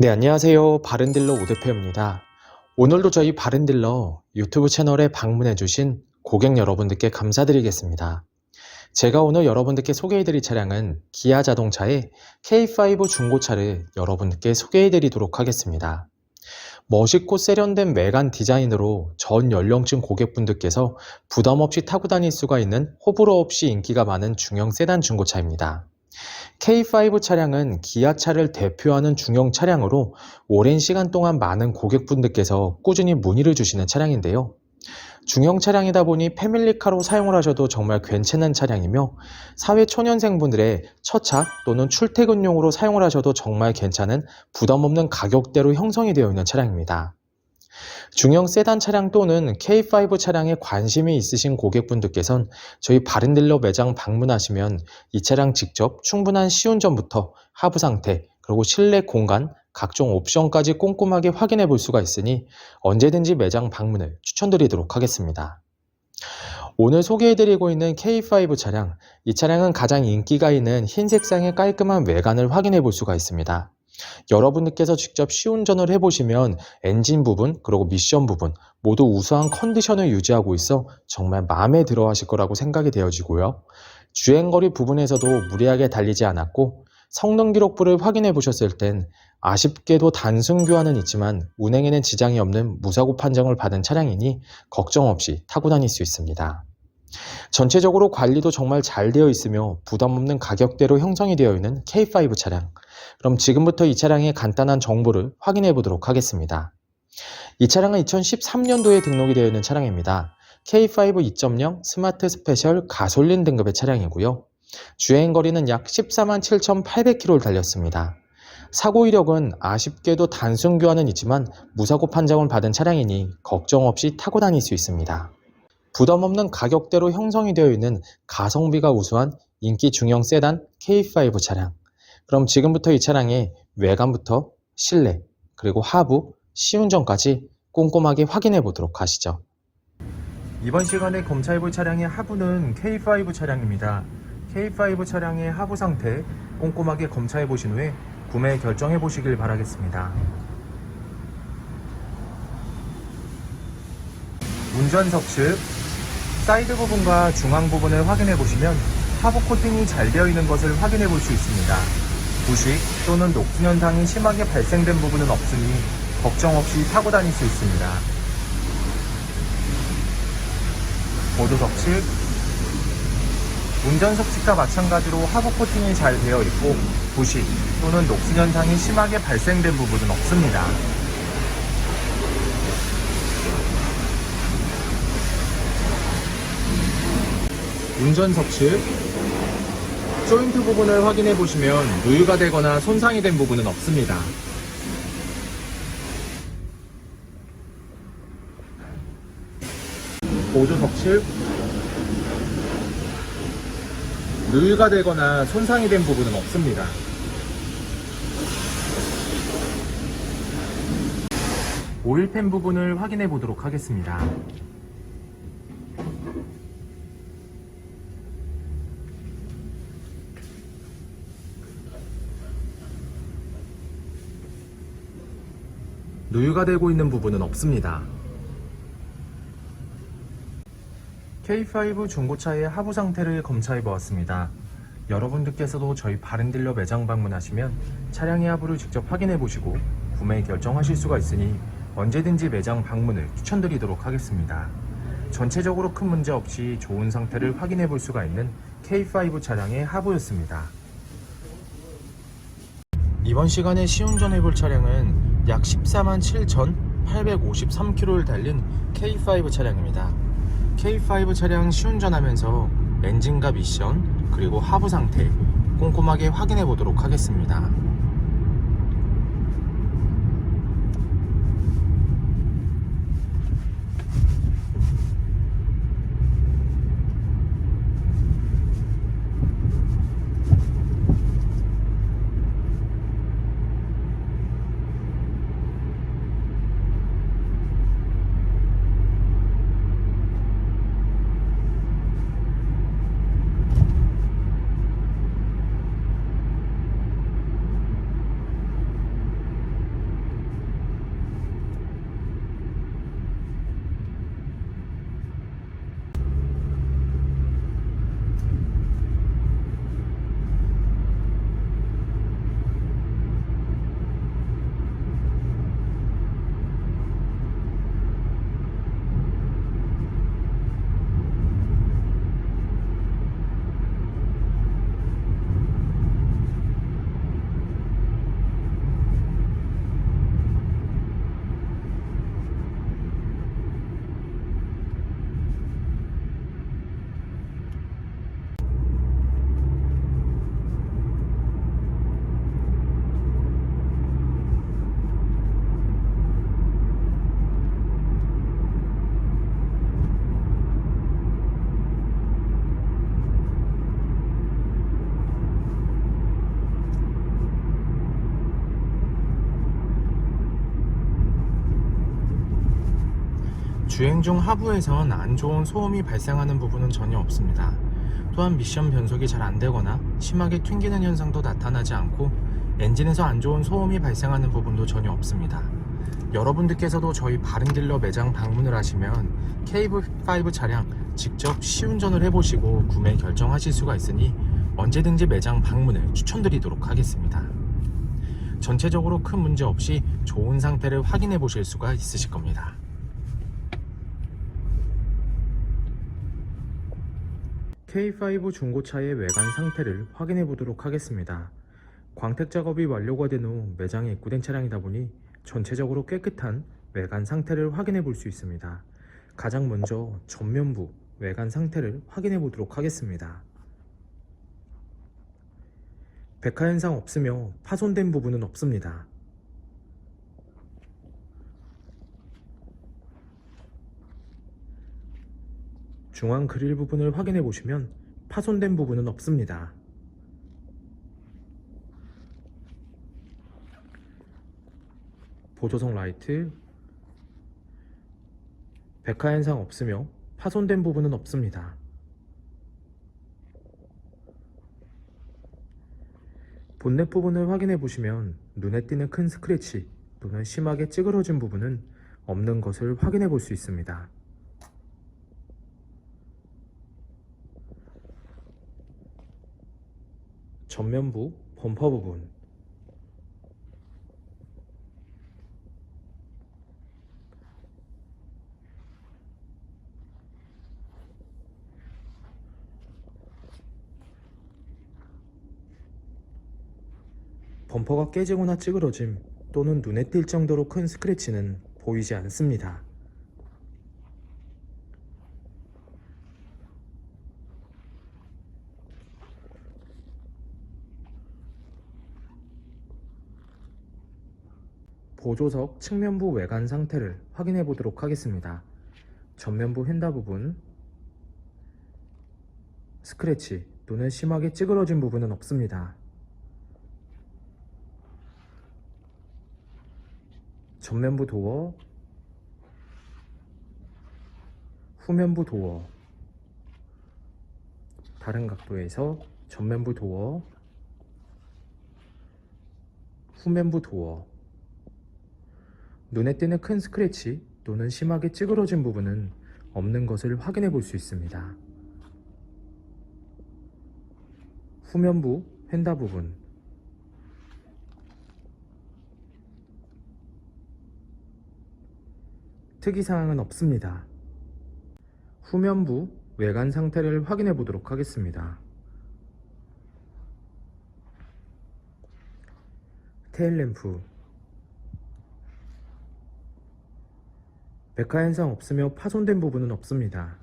네, 안녕하세요. 바른딜러 오대표입니다. 오늘도 저희 바른딜러 유튜브 채널에 방문해주신 고객 여러분들께 감사드리겠습니다. 제가 오늘 여러분들께 소개해드릴 차량은 기아 자동차의 K5 중고차를 여러분들께 소개해드리도록 하겠습니다. 멋있고 세련된 외관 디자인으로 전 연령층 고객분들께서 부담 없이 타고 다닐 수가 있는 호불호 없이 인기가 많은 중형 세단 중고차입니다. K5 차량은 기아차를 대표하는 중형 차량으로 오랜 시간 동안 많은 고객분들께서 꾸준히 문의를 주시는 차량인데요. 중형 차량이다 보니 패밀리카로 사용을 하셔도 정말 괜찮은 차량이며 사회초년생분들의 첫차 또는 출퇴근용으로 사용을 하셔도 정말 괜찮은 부담 없는 가격대로 형성이 되어 있는 차량입니다. 중형 세단 차량 또는 K5 차량에 관심이 있으신 고객분들께선 저희 바른딜러 매장 방문하시면 이 차량 직접 충분한 시운전부터 하부 상태 그리고 실내 공간 각종 옵션까지 꼼꼼하게 확인해 볼 수가 있으니 언제든지 매장 방문을 추천드리도록 하겠습니다. 오늘 소개해드리고 있는 K5 차량, 이 차량은 가장 인기가 있는 흰 색상의 깔끔한 외관을 확인해 볼 수가 있습니다. 여러분들께서 직접 시운전을 해보시면 엔진 부분 그리고 미션 부분 모두 우수한 컨디션을 유지하고 있어 정말 마음에 들어 하실 거라고 생각이 되어지고요. 주행거리 부분에서도 무리하게 달리지 않았고 성능 기록부를 확인해 보셨을 땐 아쉽게도 단순 교환은 있지만 운행에는 지장이 없는 무사고 판정을 받은 차량이니 걱정 없이 타고 다닐 수 있습니다. 전체적으로 관리도 정말 잘 되어 있으며 부담 없는 가격대로 형성이 되어 있는 K5 차량. 그럼 지금부터 이 차량의 간단한 정보를 확인해 보도록 하겠습니다. 이 차량은 2013년도에 등록이 되어 있는 차량입니다. K5 2.0 스마트 스페셜 가솔린 등급의 차량이고요. 주행거리는 약 14만 7,800km를 달렸습니다. 사고 이력은 아쉽게도 단순 교환은 있지만 무사고 판정을 받은 차량이니 걱정 없이 타고 다닐 수 있습니다. 부담 없는 가격대로 형성이 되어 있는 가성비가 우수한 인기 중형 세단 K5 차량. 그럼 지금부터 이 차량의 외관부터 실내 그리고 하부, 시운전까지 꼼꼼하게 확인해 보도록 하시죠. 이번 시간에 검사해 볼 차량의 하부는 K5 차량입니다. K5 차량의 하부 상태 꼼꼼하게 검사해 보신 후에 구매 결정해 보시길 바라겠습니다. 운전석 측 사이드 부분과 중앙 부분을 확인해 보시면 하부 코팅이 잘 되어 있는 것을 확인해 볼 수 있습니다. 부식 또는 녹슨 현상이 심하게 발생된 부분은 없으니 걱정 없이 타고 다닐 수 있습니다. 보조석 측 운전석 측과 마찬가지로 하부 코팅이 잘 되어 있고 부식 또는 녹슨 현상이 심하게 발생된 부분은 없습니다. 운전석 측 조인트 부분을 확인해 보시면 누유가 되거나 손상이 된 부분은 없습니다. 보조석 측 누유가 되거나 손상이 된 부분은 없습니다. 오일팬 부분을 확인해 보도록 하겠습니다. 누유가 되고 있는 부분은 없습니다. K5 중고차의 하부 상태를 검사해 보았습니다. 여러분들께서도 저희 바른딜러 매장 방문하시면 차량의 하부를 직접 확인해 보시고 구매 결정하실 수가 있으니 언제든지 매장 방문을 추천드리도록 하겠습니다. 전체적으로 큰 문제 없이 좋은 상태를 확인해 볼 수가 있는 K5 차량의 하부였습니다. 이번 시간에 시운전 해볼 차량은 약 14만 7,853km를 달린 K5 차량입니다. K5 차량 시운전하면서 엔진과 미션 그리고 하부 상태 꼼꼼하게 확인해 보도록 하겠습니다. 주행 중 하부에선 안 좋은 소음이 발생하는 부분은 전혀 없습니다. 또한 미션 변속이 잘 안되거나 심하게 튕기는 현상도 나타나지 않고 엔진에서 안 좋은 소음이 발생하는 부분도 전혀 없습니다. 여러분들께서도 저희 바른딜러 매장 방문을 하시면 KV5 차량 직접 시운전을 해보시고 구매 결정하실 수가 있으니 언제든지 매장 방문을 추천드리도록 하겠습니다. 전체적으로 큰 문제 없이 좋은 상태를 확인해 보실 수가 있으실 겁니다. K5 중고차의 외관 상태를 확인해 보도록 하겠습니다. 광택 작업이 완료가 된 후 매장에 입고된 차량이다 보니 전체적으로 깨끗한 외관 상태를 확인해 볼 수 있습니다. 가장 먼저 전면부 외관 상태를 확인해 보도록 하겠습니다. 백화 현상 없으며 파손된 부분은 없습니다. 중앙 그릴 부분을 확인해 보시면 파손된 부분은 없습니다. 보조석 라이트, 백화 현상 없으며 파손된 부분은 없습니다. 본넷 부분을 확인해 보시면 눈에 띄는 큰 스크래치 또는 심하게 찌그러진 부분은 없는 것을 확인해 볼 수 있습니다. 전면부 범퍼 부분, 범퍼가 깨지거나 찌그러짐 또는 눈에 띌 정도로 큰 스크래치는 보이지 않습니다. 보조석 측면부 외관 상태를 확인해 보도록 하겠습니다. 전면부 휀다 부분, 스크래치 또는 심하게 찌그러진 부분은 없습니다. 전면부 도어, 후면부 도어, 다른 각도에서 전면부 도어, 후면부 도어, 눈에 띄는 큰 스크래치 또는 심하게 찌그러진 부분은 없는 것을 확인해 볼 수 있습니다. 후면부 휀다 부분, 특이사항은 없습니다. 후면부 외관 상태를 확인해 보도록 하겠습니다. 테일램프, 백화 현상 없으며 파손된 부분은 없습니다.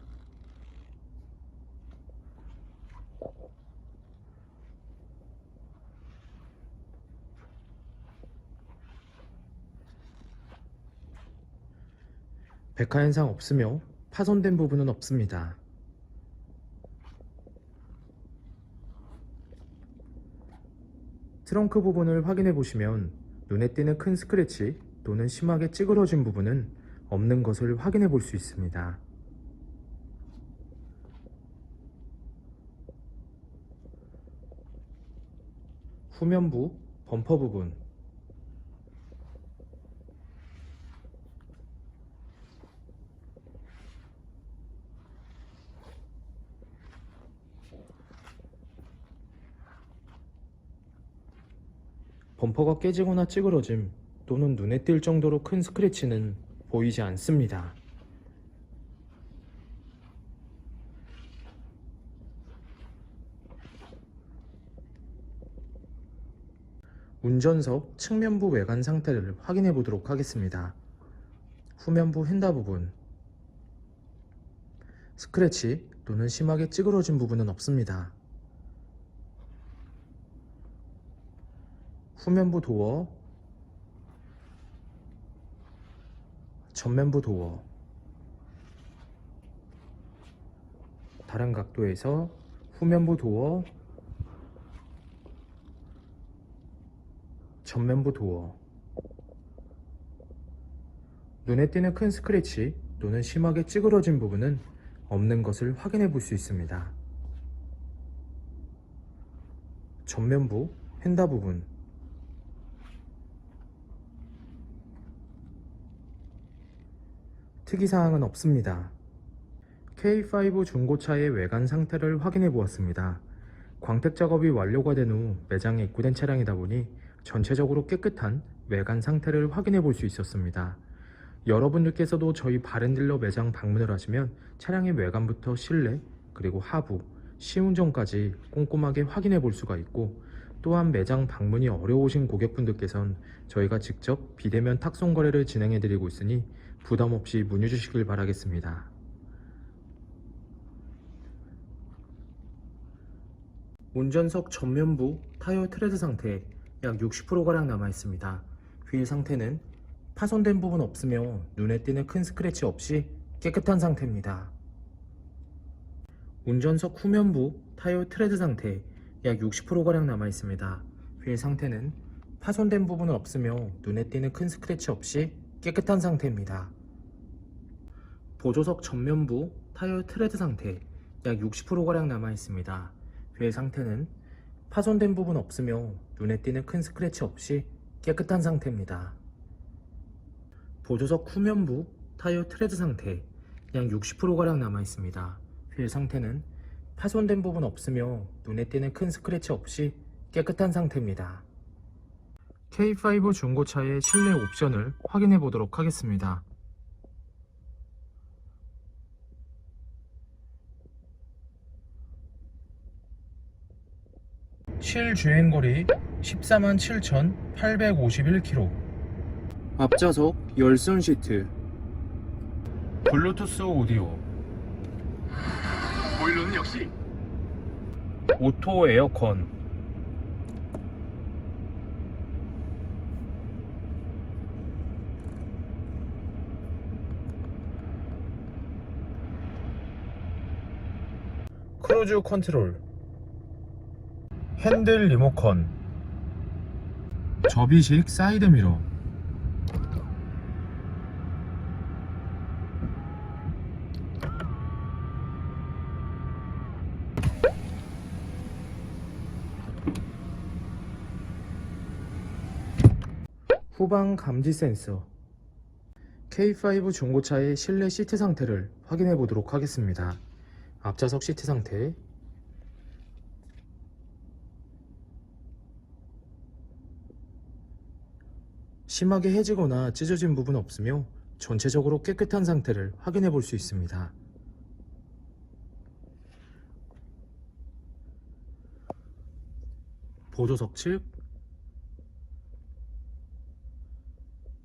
백화 현상 없으며 파손된 부분은 없습니다. 트렁크 부분을 확인해 보시면 눈에 띄는 큰 스크래치 또는 심하게 찌그러진 부분은 없는 것을 확인해 볼 수 있습니다. 후면부 범퍼 부분, 범퍼가 깨지거나 찌그러짐 또는 눈에 띌 정도로 큰 스크래치는 보이지 않습니다. 운전석 측면부 외관 상태를 확인해 보도록 하겠습니다. 후면부 휀다 부분, 스크래치 또는 심하게 찌그러진 부분은 없습니다. 후면부 도어, 전면부 도어, 다른 각도에서 후면부 도어, 전면부 도어, 눈에 띄는 큰 스크래치 또는 심하게 찌그러진 부분은 없는 것을 확인해 볼 수 있습니다. 전면부, 휀다 부분, 특이사항은 없습니다. K5 중고차의 외관 상태를 확인해 보았습니다. 광택 작업이 완료가 된 후 매장에 입고된 차량이다 보니 전체적으로 깨끗한 외관 상태를 확인해 볼 수 있었습니다. 여러분들께서도 저희 바렌딜러 매장 방문을 하시면 차량의 외관부터 실내 그리고 하부, 시운전까지 꼼꼼하게 확인해 볼 수가 있고, 또한 매장 방문이 어려우신 고객분들께선 저희가 직접 비대면 탁송 거래를 진행해 드리고 있으니 부담 없이 문의 주시길 바라겠습니다. 운전석 전면부 타이어 트레드 상태 약 60%가량 남아 있습니다. 휠 상태는 파손된 부분 없으며 눈에 띄는 큰 스크래치 없이 깨끗한 상태입니다. 운전석 후면부 타이어 트레드 상태 약 60%가량 남아 있습니다. 휠 상태는 파손된 부분은 없으며 눈에 띄는 큰 스크래치 없이 깨끗한 상태입니다. 보조석 전면부 타이어 트레드 상태 약 60%가량 남아 있습니다. 휠 상태는 파손된 부분 없으며 눈에 띄는 큰 스크래치 없이 깨끗한 상태입니다. 보조석 후면부 타이어 트레드 상태 약 60%가량 남아 있습니다. 휠 상태는 파손된 부분 없으며 눈에 띄는 큰 스크래치 없이 깨끗한 상태입니다. K5 중고차의 실내 옵션을 확인해 보도록 하겠습니다. 실주행거리 147,851km, 앞좌석 열선 시트, 블루투스 오디오, 보일러는 역시 오토 에어컨, 크루즈 컨트롤, 핸들 리모컨, 접이식 사이드미러, 후방 감지 센서. K5 중고차의 실내 시트 상태를 확인해 보도록 하겠습니다. 앞좌석 시트 상태, 심하게 해지거나 찢어진 부분 없으며 전체적으로 깨끗한 상태를 확인해 볼 수 있습니다. 보조석 측,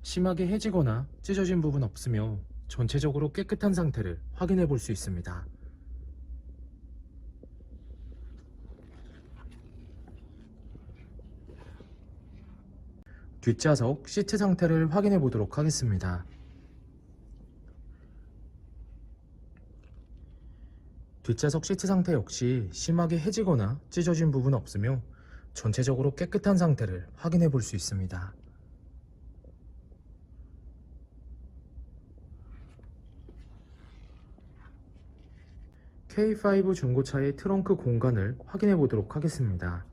심하게 해지거나 찢어진 부분 없으며 전체적으로 깨끗한 상태를 확인해 볼 수 있습니다. 뒷좌석 시트 상태를 확인해 보도록 하겠습니다. 뒷좌석 시트 상태 역시 심하게 해지거나 찢어진 부분 없으며 전체적으로 깨끗한 상태를 확인해 볼 수 있습니다. K5 중고차의 트렁크 공간을 확인해 보도록 하겠습니다.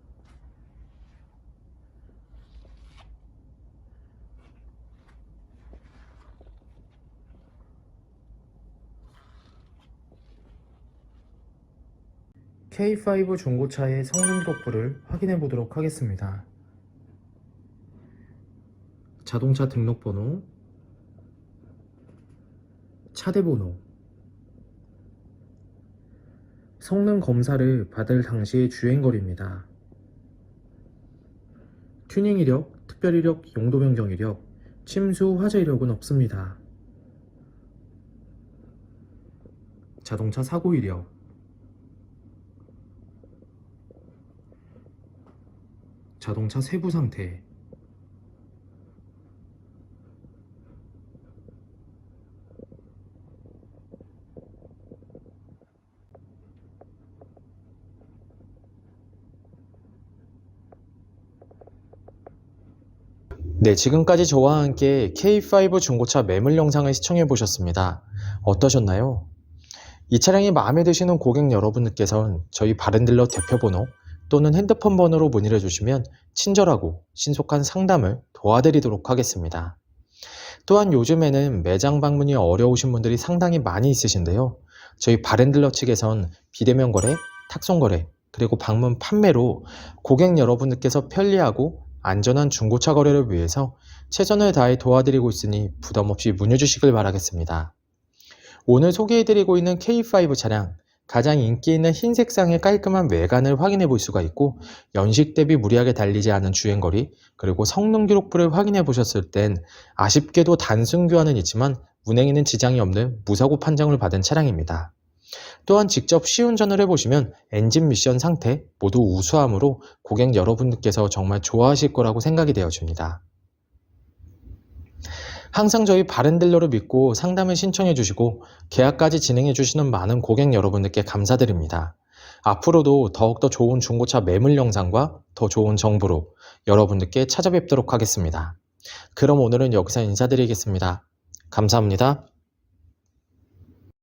K5 중고차의 성능 기록부를 확인해 보도록 하겠습니다. 자동차 등록번호, 차대번호, 성능 검사를 받을 당시의 주행거리입니다. 튜닝 이력, 특별 이력, 용도 변경 이력, 침수 화재 이력은 없습니다. 자동차 사고 이력, 자동차 세부 상태, 네, 지금까지 저와 함께 K5 중고차 매물 영상을 시청해 보셨습니다. 어떠셨나요? 이 차량이 마음에 드시는 고객 여러분들께선 저희 바렌딜러 대표번호 또는 핸드폰 번호로 문의를 주시면 친절하고 신속한 상담을 도와드리도록 하겠습니다. 또한 요즘에는 매장 방문이 어려우신 분들이 상당히 많이 있으신데요. 저희 바렌딜러 측에선 비대면 거래, 탁송 거래, 그리고 방문 판매로 고객 여러분들께서 편리하고 안전한 중고차 거래를 위해서 최선을 다해 도와드리고 있으니 부담 없이 문의 주시길 바라겠습니다. 오늘 소개해드리고 있는 K5 차량, 가장 인기 있는 흰 색상의 깔끔한 외관을 확인해 볼 수가 있고, 연식 대비 무리하게 달리지 않은 주행거리, 그리고 성능 기록부를 확인해 보셨을 땐 아쉽게도 단순 교환은 있지만 운행에는 지장이 없는 무사고 판정을 받은 차량입니다. 또한 직접 시운전을 해보시면 엔진 미션 상태 모두 우수함으로 고객 여러분들께서 정말 좋아하실 거라고 생각이 되어집니다. 항상 저희 바렌딜러를 믿고 상담을 신청해 주시고 계약까지 진행해 주시는 많은 고객 여러분들께 감사드립니다. 앞으로도 더욱더 좋은 중고차 매물 영상과 더 좋은 정보로 여러분들께 찾아뵙도록 하겠습니다. 그럼 오늘은 여기서 인사드리겠습니다. 감사합니다.